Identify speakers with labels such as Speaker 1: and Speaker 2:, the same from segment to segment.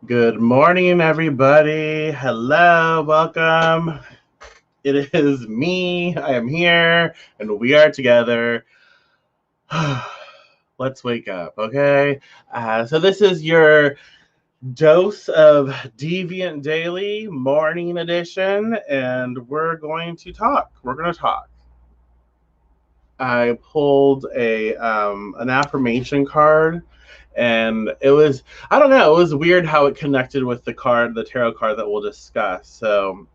Speaker 1: Good morning, everybody. Hello, welcome. It is me. I am here, and we are together. Let's wake up, okay? So this is your dose of Deviant Daily morning edition, and we're going to talk. We're going to talk. I pulled a an affirmation card, and it was, I don't know, it was weird how it connected with the tarot card that we'll discuss. So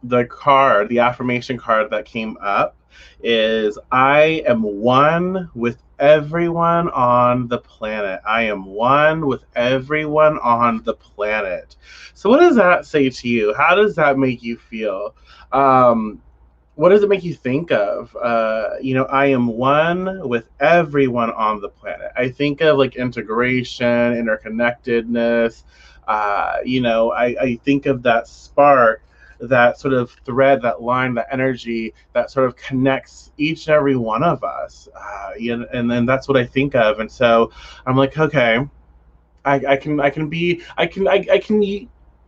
Speaker 1: the affirmation card that came up is, I am one with everyone on the planet. I am one with everyone on the planet. So what does that say to you? How does that make you feel? What does it make you think of? I am one with everyone on the planet. I think of like integration, interconnectedness. I think of that spark, that sort of thread, that line, that energy that sort of connects each and every one of us. And then that's what I think of. And so I'm like, okay, I can.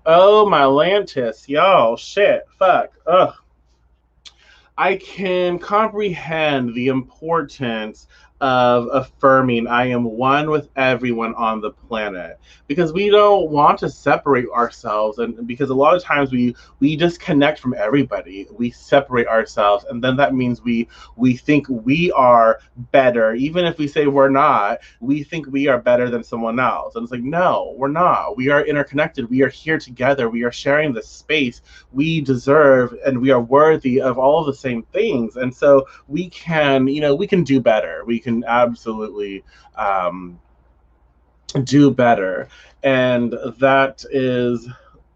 Speaker 1: Oh, my Lantis, y'all, shit, fuck, ugh. I can comprehend the importance of affirming I am one with everyone on the planet, because we don't want to separate ourselves, and because a lot of times we disconnect from everybody, we separate ourselves, and then that means we think we are better. Even if we say we're not, we think we are better than someone else, and it's like, no, we're not. We are interconnected, we are here together, we are sharing this space. We deserve and we are worthy of all of the same things, and so we can do better. We can absolutely do better. And that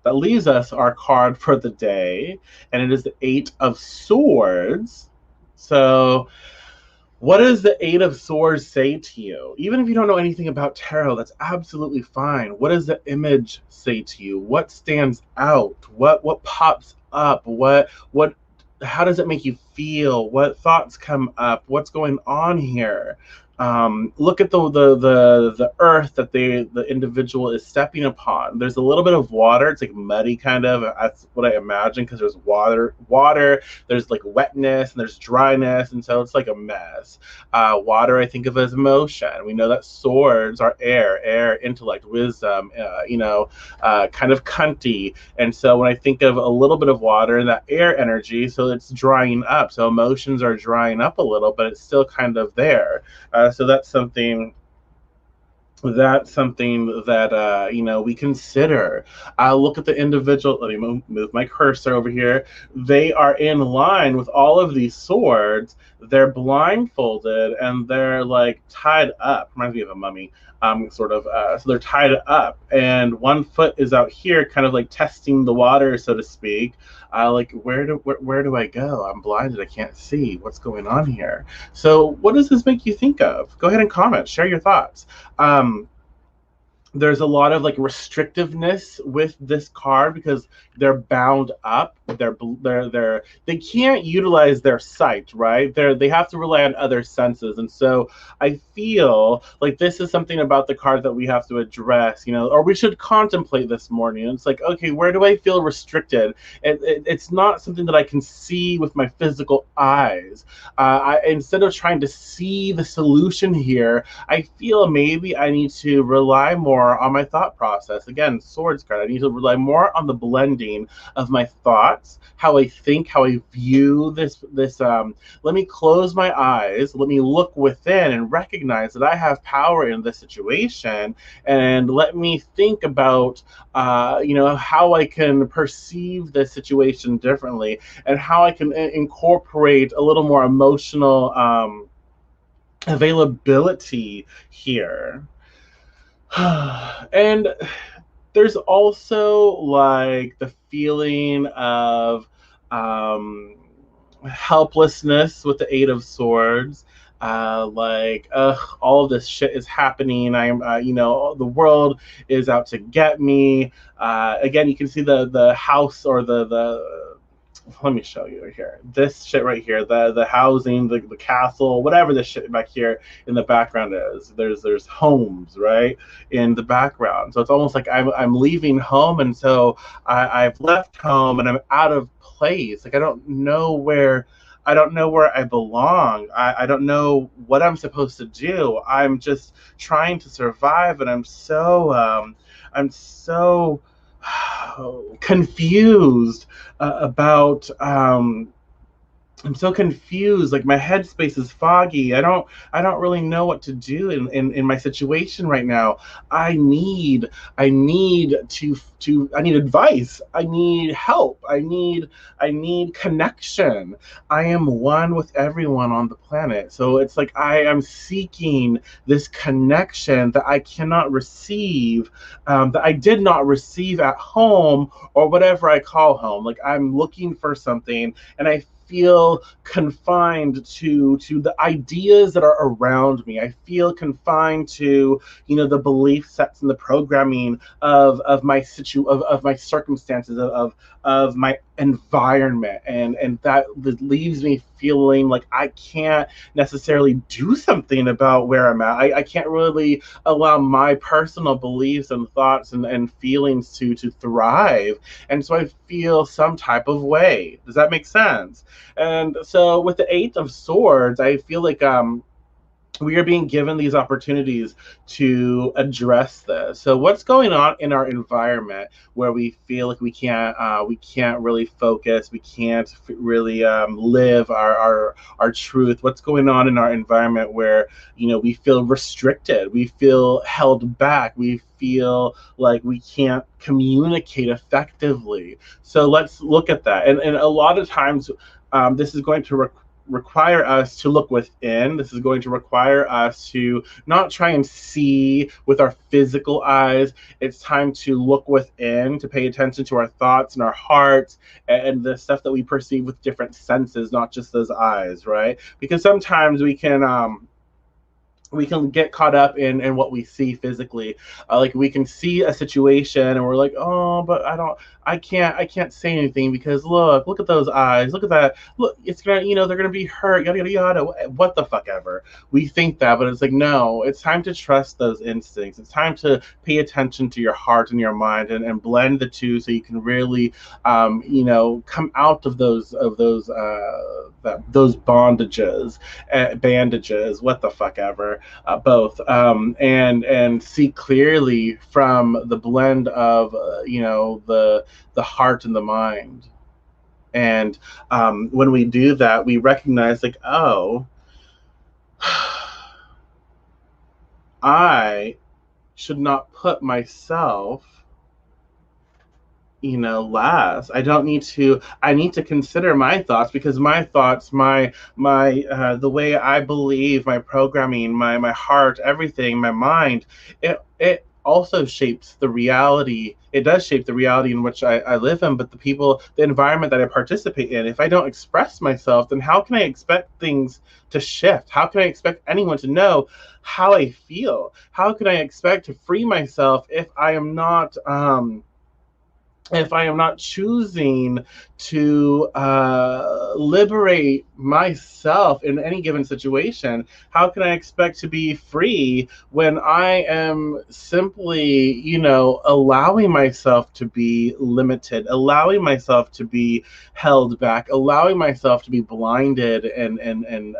Speaker 1: leaves us our card for the day, and it is the Eight of Swords. So what does the Eight of Swords say to you? Even if you don't know anything about tarot, that's absolutely fine. What does the image say to you? What stands out? What pops up? What how does it make you feel? What thoughts come up? What's going on here? Look at the earth that the individual is stepping upon. There's a little bit of water. It's like muddy, kind of. That's what I imagine, because there's water. There's like wetness and there's dryness, and so it's like a mess. Water I think of as emotion. We know that swords are air, intellect, wisdom. Kind of cunty. And so when I think of a little bit of water and that air energy, so it's drying up. So emotions are drying up a little, but it's still kind of there. So that's something that we consider. Look at the individual. Let me move my cursor over here. They are in line with all of these swords. They're blindfolded and they're like tied up. Reminds me of a mummy, sort of. So they're tied up, and one foot is out here, kind of like testing the water, so to speak. Like, where do I go? I'm blinded. I can't see what's going on here. So, what does this make you think of? Go ahead and comment. Share your thoughts. Um, there's a lot of like restrictiveness with this card, because they're bound up. They can't utilize their sight, right? They have to rely on other senses, and so I feel like this is something about the card that we have to address, or we should contemplate this morning. It's like, okay, where do I feel restricted? It's not something that I can see with my physical eyes. Instead of trying to see the solution here, I feel maybe I need to rely more on my thought process. Again, swords card. I need to rely more on the blending of my thoughts, how I think, how I view this. Let me close my eyes. Let me look within and recognize that I have power in this situation, and let me think about, how I can perceive this situation differently, and how I can incorporate a little more emotional availability here. And there's also like the feeling of helplessness with the Eight of Swords. Like, all of this shit is happening. The world is out to get me. Again, you can see the house, or the let me show you right here. This shit right here, the housing, the castle, whatever this shit back here in the background is. There's homes, right, in the background. So it's almost like I'm leaving home, and so I've left home and I'm out of place. Like I don't know where I belong. I don't know what I'm supposed to do. I'm just trying to survive, and I'm so confused about I'm so confused. Like my headspace is foggy. I don't really know what to do in my situation right now. I need I need I need advice. I need help. I need connection. I am one with everyone on the planet. So it's like I am seeking this connection that I cannot receive, that I did not receive at home or whatever I call home. Like I'm looking for something, and I feel confined to the ideas that are around me. I feel confined to, the belief sets and the programming of my circumstances, of my environment, and that leaves me feeling like I can't necessarily do something about where I'm at. I can't really allow my personal beliefs and thoughts and feelings to thrive, and so I feel some type of way. Does that make sense? And so with the Eight of Swords, I feel like we are being given these opportunities to address this. So what's going on in our environment where we feel like we can't really focus, we can't really live our truth? What's going on in our environment where we feel restricted, we feel held back, we feel like we can't communicate effectively? So let's look at that. And a lot of times, this is going to require us to look within. This is going to require us to not try and see with our physical eyes. It's time to look within, to pay attention to our thoughts and our hearts and the stuff that we perceive with different senses, not just those eyes, right? Because sometimes we can get caught up in what we see physically. Like we can see a situation and we're like, oh, but I can't say anything because look at those eyes, look at that, look, it's gonna, they're gonna be hurt, yada yada yada, what the fuck ever. We think that, but it's like, no, it's time to trust those instincts. It's time to pay attention to your heart and your mind, and blend the two so you can really, come out of those bondages, bandages, what the fuck ever, both, and see clearly from the blend of, the heart and the mind. And when we do that, we recognize like, oh, I should not put myself last. I need to consider my thoughts, because my thoughts, my the way I believe, my programming, my heart, everything, my mind, it also shapes the reality. It does shape the reality in which I live in, but the environment that I participate in. If I don't express myself, then how can I expect things to shift? How can I expect anyone to know how I feel? How can I expect to free myself if I am not choosing to liberate myself in any given situation? How can I expect to be free when I am simply, allowing myself to be limited, allowing myself to be held back, allowing myself to be blinded and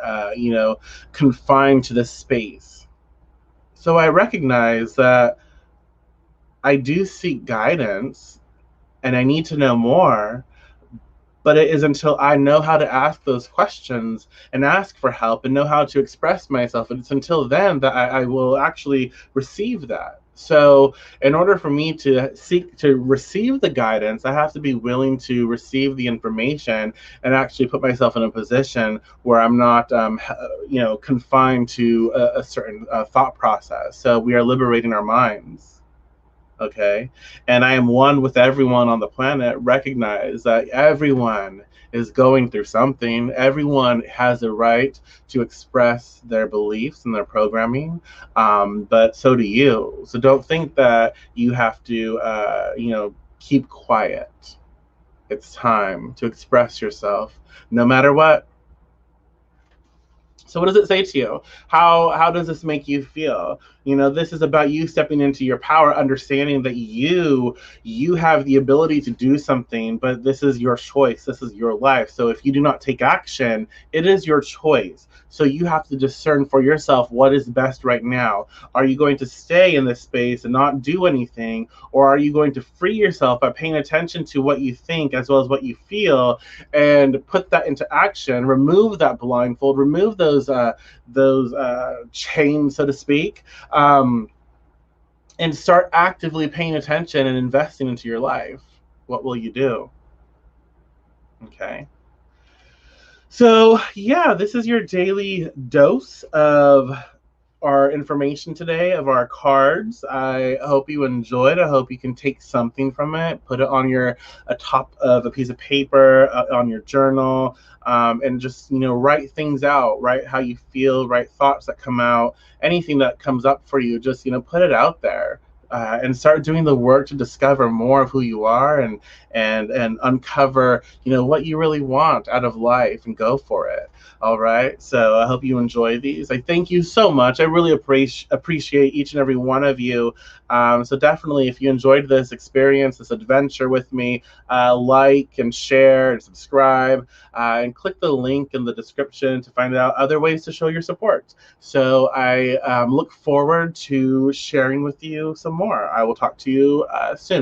Speaker 1: confined to this space? So I recognize that I do seek guidance and I need to know more, but it is until I know how to ask those questions and ask for help and know how to express myself. And it's until then that I will actually receive that. So in order for me to seek to receive the guidance, I have to be willing to receive the information and actually put myself in a position where I'm not, confined to a certain thought process. So we are liberating our minds. Okay, and I am one with everyone on the planet. Recognize that everyone is going through something. Everyone has a right to express their beliefs and their programming, but so do you. So don't think that you have to keep quiet. It's time to express yourself, no matter what. So what does it say to you? How does this make you feel? This is about you stepping into your power, understanding that you have the ability to do something, but this is your choice. This is your life. So if you do not take action, it is your choice. So you have to discern for yourself what is best right now. Are you going to stay in this space and not do anything, or are you going to free yourself by paying attention to what you think as well as what you feel and put that into action, remove that blindfold, remove those chains, so to speak, um, and start actively paying attention and investing into your life? What will you do? Okay. So, yeah, this is your daily dose of our information today, of our cards. I hope you enjoyed. I hope you can take something from it, put it on your top of a piece of paper, on your journal, and just write things out. Write how you feel. Write thoughts that come out. Anything that comes up for you, just put it out there. And start doing the work to discover more of who you are, and uncover what you really want out of life, and go for it. All right. So I hope you enjoy these. I thank you so much. I really appreciate each and every one of you. So definitely, if you enjoyed this experience, this adventure with me, like and share and subscribe, and click the link in the description to find out other ways to show your support. So I look forward to sharing with you some more. I will talk to you soon.